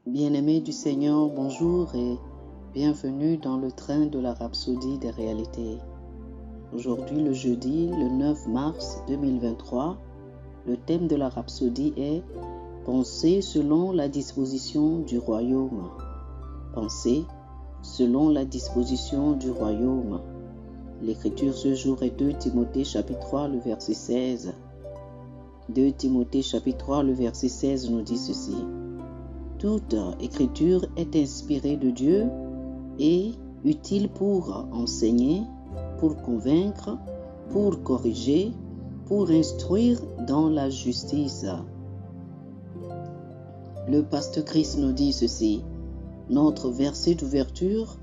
Bien-aimés du Seigneur, bonjour et bienvenue dans le train de la rhapsodie des réalités. Aujourd'hui, le jeudi, le 9 mars 2023, le thème de la rhapsodie est « Penser selon la disposition du royaume ». Penser selon la disposition du royaume. L'écriture ce jour est 2 Timothée chapitre 3, le verset 16. 2 Timothée chapitre 3, le verset 16 nous dit ceci. Toute écriture est inspirée de Dieu et utile pour enseigner, pour convaincre, pour corriger, pour instruire dans la justice. Le pasteur Christ nous dit ceci. Notre verset d'ouverture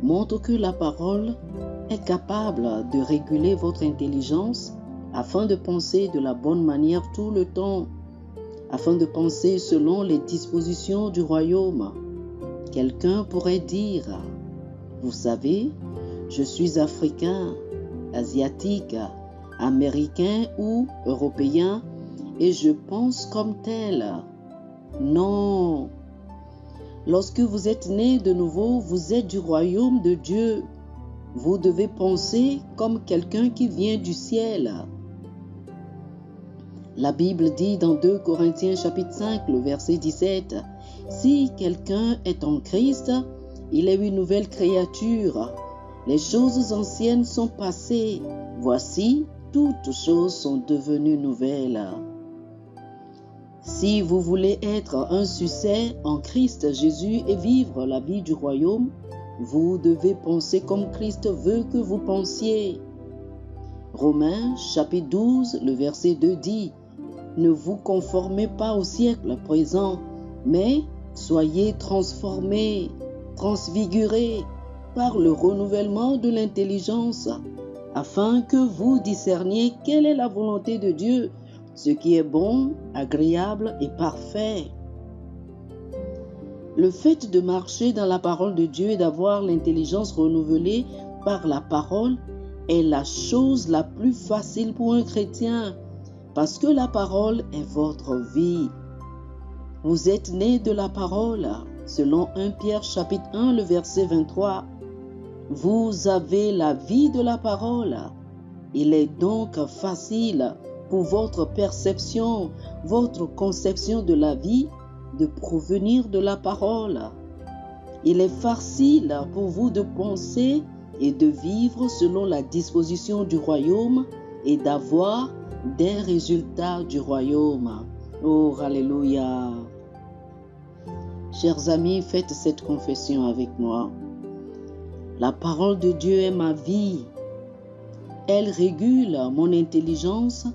montre que la parole est capable de réguler votre intelligence afin de penser de la bonne manière tout le temps, afin de penser selon les dispositions du royaume. Quelqu'un pourrait dire, vous savez, je suis africain, asiatique, américain ou européen et je pense comme tel. Non. Lorsque vous êtes né de nouveau, vous êtes du royaume de Dieu. Vous devez penser comme quelqu'un qui vient du ciel. La Bible dit dans 2 Corinthiens chapitre 5, le verset 17, « Si quelqu'un est en Christ, il est une nouvelle créature. Les choses anciennes sont passées. Voici, toutes choses sont devenues nouvelles. » Si vous voulez être un succès en Christ Jésus et vivre la vie du royaume, vous devez penser comme Christ veut que vous pensiez. Romains chapitre 12, le verset 2 dit, « Ne vous conformez pas au siècle présent, mais soyez transformés, transfigurés par le renouvellement de l'intelligence, afin que vous discerniez quelle est la volonté de Dieu, ce qui est bon, agréable et parfait. » Le fait de marcher dans la parole de Dieu et d'avoir l'intelligence renouvelée par la parole est la chose la plus facile pour un chrétien, parce que la parole est votre vie. Vous êtes nés de la parole, selon 1 Pierre chapitre 1, le verset 23. Vous avez la vie de la parole. Il est donc facile pour votre perception, votre conception de la vie, de provenir de la parole. Il est facile pour vous de penser et de vivre selon la disposition du royaume et d'avoir des résultats du royaume. Oh, alléluia! Chers amis, faites cette confession avec moi. La parole de Dieu est ma vie. Elle régule mon intelligence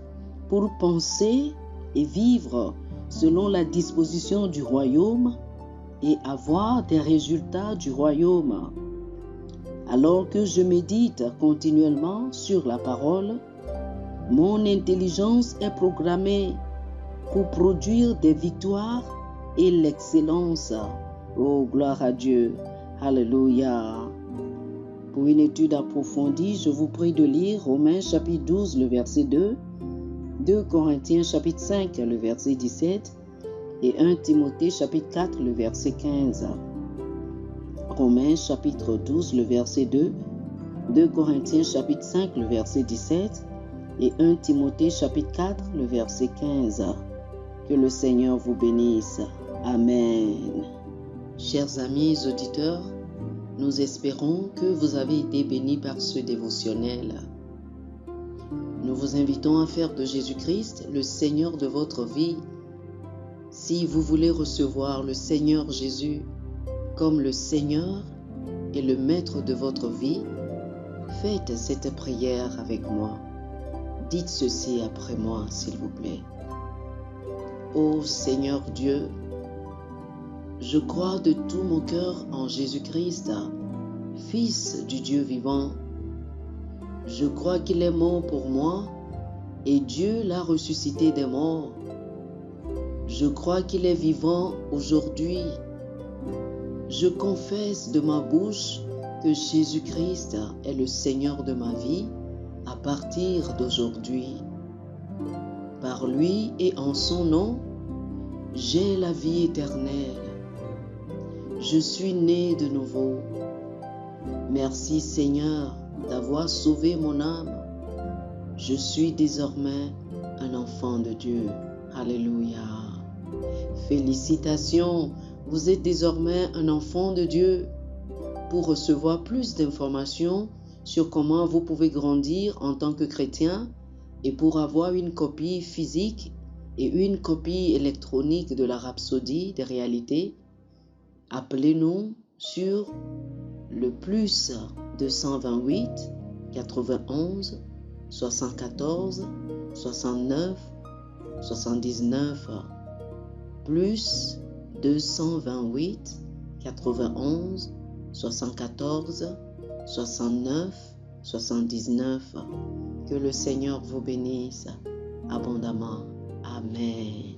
pour penser et vivre selon la disposition du royaume et avoir des résultats du royaume. Alors que je médite continuellement sur la parole, mon intelligence est programmée pour produire des victoires et l'excellence. Oh, gloire à Dieu. Alléluia. Pour une étude approfondie, je vous prie de lire Romains chapitre 12, le verset 2, 2 Corinthiens chapitre 5, le verset 17 et 1 Timothée chapitre 4, le verset 15. Romains chapitre 12, le verset 2, 2 Corinthiens chapitre 5, le verset 17 et 1 Timothée chapitre 4, le verset 15. Que le Seigneur vous bénisse. Amen. Chers amis auditeurs, nous espérons que vous avez été bénis par ce dévotionnel. Nous vous invitons à faire de Jésus-Christ le Seigneur de votre vie. Si vous voulez recevoir le Seigneur Jésus comme le Seigneur et le Maître de votre vie, faites cette prière avec moi. Dites ceci après moi, s'il vous plaît. Ô Seigneur Dieu, je crois de tout mon cœur en Jésus-Christ, Fils du Dieu vivant. Je crois qu'il est mort pour moi et Dieu l'a ressuscité des morts. Je crois qu'il est vivant aujourd'hui. Je confesse de ma bouche que Jésus-Christ est le Seigneur de ma vie à partir d'aujourd'hui. Par lui et en son nom, j'ai la vie éternelle. Je suis né de nouveau. Merci Seigneur d'avoir sauvé mon âme. Je suis désormais un enfant de Dieu. Alléluia. Félicitations, vous êtes désormais un enfant de Dieu. Pour recevoir plus d'informations sur comment vous pouvez grandir en tant que chrétien et pour avoir une copie physique et une copie électronique de la Rhapsodie des réalités, appelez-nous sur le plus 228 91 74 69 79 plus 228 91 74 69 79. Que le Seigneur vous bénisse abondamment. Amen.